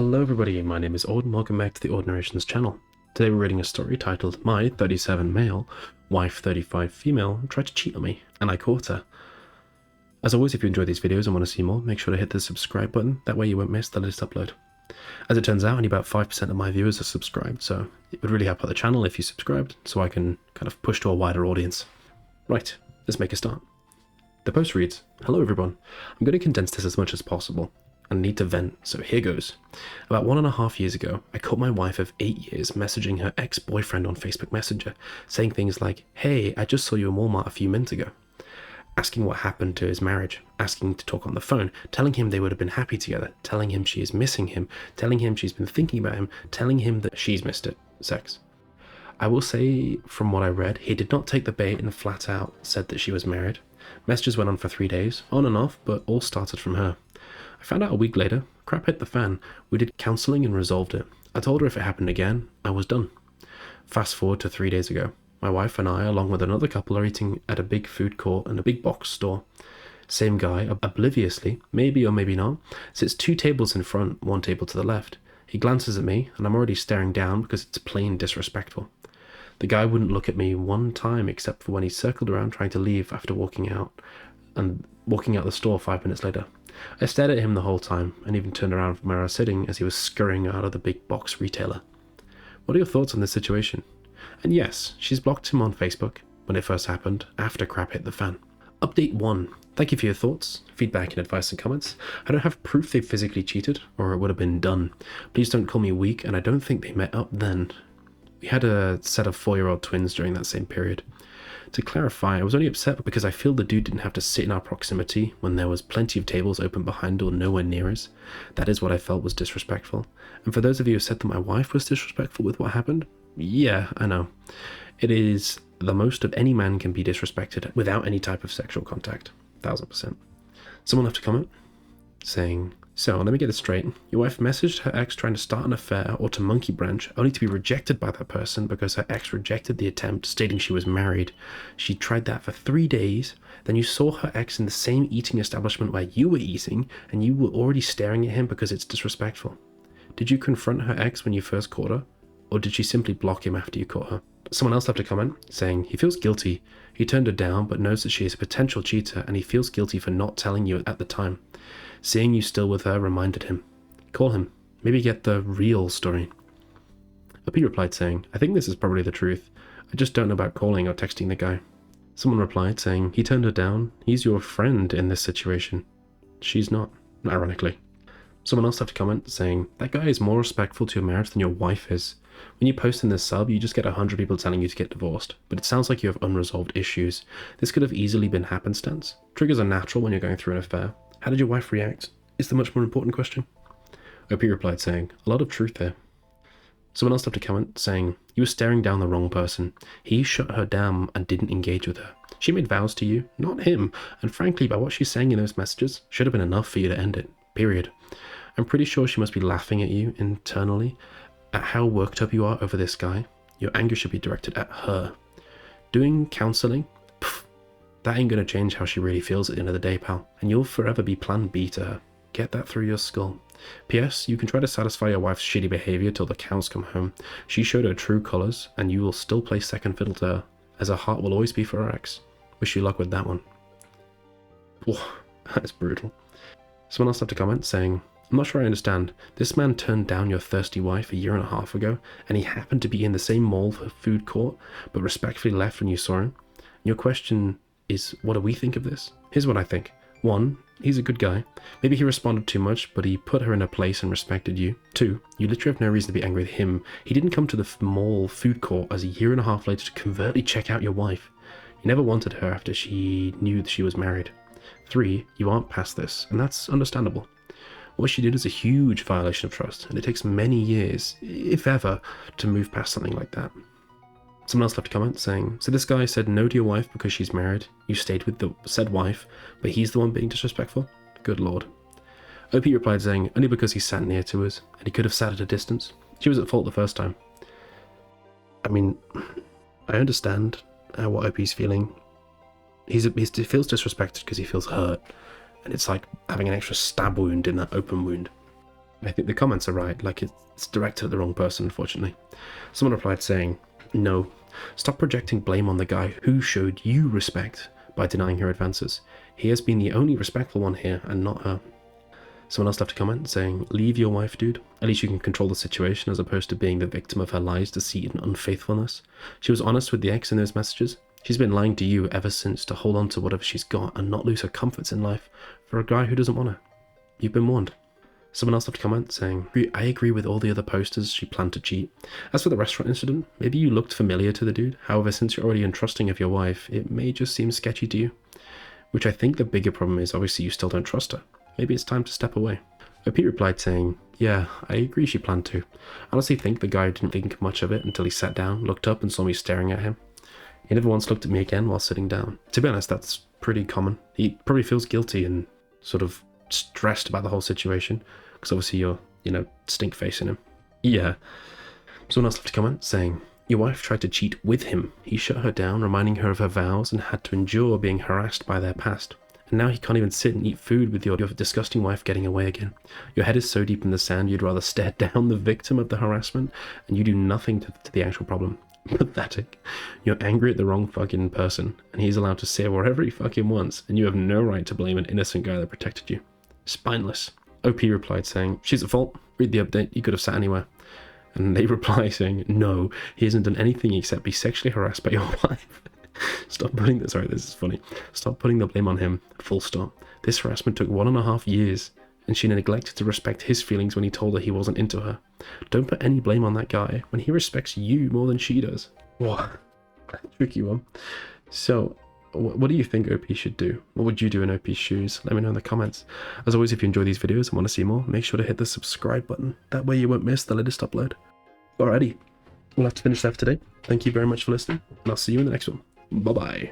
Hello everybody, my name is Aud and welcome back to the Aud Narrations channel. Today we're reading a story titled My 37 Male, Wife 35 Female Tried to Cheat on Me, and I Caught Her. As always, if you enjoy these videos and want to see more, make sure to hit the subscribe button, that way you won't miss the latest upload. As it turns out, only about 5% of my viewers are subscribed, so it would really help out the channel if you subscribed, so I can kind of push to a wider audience. Right, let's make a start. The post reads, "Hello everyone, I'm going to condense this as much as possible. I need to vent, so here goes. About 1.5 years ago, I caught my wife of 8 years messaging her ex-boyfriend on Facebook Messenger, saying things like, 'Hey, I just saw you in Walmart a few minutes ago,' asking what happened to his marriage, asking to talk on the phone, telling him they would have been happy together, telling him she is missing him, telling him she's been thinking about him, telling him that she's missed it, sex. I will say, from what I read, he did not take the bait and flat out said that she was married. Messages went on for 3 days, on and off, but all started from her. I found out a week later, crap hit the fan. We did counselling and resolved it. I told her if it happened again, I was done. Fast forward to 3 days ago. My wife and I, along with another couple, are eating at a big food court in a big box store. Same guy, obliviously, maybe or maybe not, sits 2 tables in front, 1 table to the left. He glances at me, and I'm already staring down because it's plain disrespectful. The guy wouldn't look at me one time except for when he circled around trying to leave after walking out the store 5 minutes later. I stared at him the whole time, and even turned around from where I was sitting as he was scurrying out of the big box retailer. What are your thoughts on this situation? And yes, she's blocked him on Facebook when it first happened, after crap hit the fan. Update 1. Thank you for your thoughts, feedback and advice and comments. I don't have proof they physically cheated, or it would have been done. Please don't call me weak, and I don't think they met up then. We had a set of 4-year-old twins during that same period. To clarify, I was only upset because I feel the dude didn't have to sit in our proximity when there was plenty of tables open behind or nowhere near us. That is what I felt was disrespectful. And for those of you who said that my wife was disrespectful with what happened, yeah, I know. It is the most of any man can be disrespected without any type of sexual contact. 1000%. Someone left a comment saying, "So, let me get it straight. Your wife messaged her ex trying to start an affair or to monkey branch, only to be rejected by that person because her ex rejected the attempt, stating she was married. She tried that for 3 days. Then you saw her ex in the same eating establishment where you were eating, and you were already staring at him because it's disrespectful. Did you confront her ex when you first caught her? Or did she simply block him after you caught her?" Someone else left a comment saying, "He feels guilty. He turned her down but knows that she is a potential cheater, and he feels guilty for not telling you at the time. Seeing you still with her reminded him. Call him. Maybe get the real story." He replied saying, "I think this is probably the truth. I just don't know about calling or texting the guy." Someone replied saying, "He turned her down. He's your friend in this situation. She's not," ironically. Someone else left a comment saying, "That guy is more respectful to your marriage than your wife is. When you post in this sub, you just get 100 people telling you to get divorced, but it sounds like you have unresolved issues. This could have easily been happenstance. Triggers are natural when you're going through an affair. How did your wife react? Is the much more important question." OP replied saying, "A lot of truth there." Someone else left a comment saying, "You were staring down the wrong person. He shut her down and didn't engage with her. She made vows to you, not him, and frankly, by what she's saying in those messages, should have been enough for you to end it. Period. I'm pretty sure she must be laughing at you internally at how worked up you are over this guy. Your anger should be directed at her. Doing counseling? Pfft, that ain't gonna change how she really feels at the end of the day, pal. And you'll forever be plan B to her. Get that through your skull. P.S. You can try to satisfy your wife's shitty behavior till the cows come home. She showed her true colors, and you will still play second fiddle to her, as her heart will always be for her ex. Wish you luck with that one." Oh, that is brutal. Someone else left a comment saying, "I'm not sure I understand. This man turned down your thirsty wife a 1.5 years ago, and he happened to be in the same mall for food court, but respectfully left when you saw him. Your question is, what do we think of this? Here's what I think. 1, he's a good guy. Maybe he responded too much, but he put her in her place and respected you. 2, you literally have no reason to be angry with him. He didn't come to the mall food court as a 1.5 years later to covertly check out your wife. You never wanted her after she knew that she was married. 3, you aren't past this, and that's understandable. What she did is a huge violation of trust, and it takes many years, if ever, to move past something like that." Someone else left a comment saying, "So this guy said no to your wife because she's married. You stayed with the said wife, but he's the one being disrespectful? Good lord." OP replied saying, "Only because he sat near to us, and he could have sat at a distance. She was at fault the first time." I mean, I understand what OP's feeling. He feels disrespected because he feels hurt, and it's like having an extra stab wound in that open wound. I think the comments are right, like it's directed at the wrong person, unfortunately. Someone replied saying, no, stop projecting blame on the guy who showed you respect by denying her advances. He has been the only respectful one here and not her. Someone else left a comment saying, leave your wife, dude. At least you can control the situation as opposed to being the victim of her lies, deceit, and unfaithfulness. She was honest with the ex in those messages. She's been lying to you ever since to hold on to whatever she's got and not lose her comforts in life for a guy who doesn't want her. You've been warned. Someone else left a comment saying, I agree with all the other posters, she planned to cheat. As for the restaurant incident, maybe you looked familiar to the dude. However, since you're already untrusting of your wife, it may just seem sketchy to you. Which I think the bigger problem is obviously you still don't trust her. Maybe it's time to step away. OP replied saying, yeah, I agree she planned to. I honestly think the guy didn't think much of it until he sat down, looked up and saw me staring at him. He never once looked at me again while sitting down. To be honest, that's pretty common. He probably feels guilty and sort of stressed about the whole situation, because obviously you're, stink facing him. Yeah. Someone else left a comment saying, your wife tried to cheat with him. He shut her down, reminding her of her vows, and had to endure being harassed by their past. And now he can't even sit and eat food with your disgusting wife getting away again. Your head is so deep in the sand you'd rather stare down the victim of the harassment, and you do nothing to the actual problem. Pathetic. You're angry at the wrong fucking person, and he's allowed to say wherever he fucking wants, and you have no right to blame an innocent guy that protected you. Spineless. OP replied saying, she's at fault. Read the update. You could have sat anywhere. And they reply saying, no, he hasn't done anything except be sexually harassed by your wife. Stop putting this. Sorry, this is funny. Stop putting the blame on him. Full stop. This harassment took 1.5 years, and she neglected to respect his feelings when he told her he wasn't into her. Don't put any blame on that guy when he respects you more than she does. What? Tricky one. So, what do you think OP should do? What would you do in OP's shoes? Let me know in the comments. As always, if you enjoy these videos and want to see more, make sure to hit the subscribe button. That way you won't miss the latest upload. Alrighty, we'll have to finish that for today. Thank you very much for listening, and I'll see you in the next one. Bye-bye.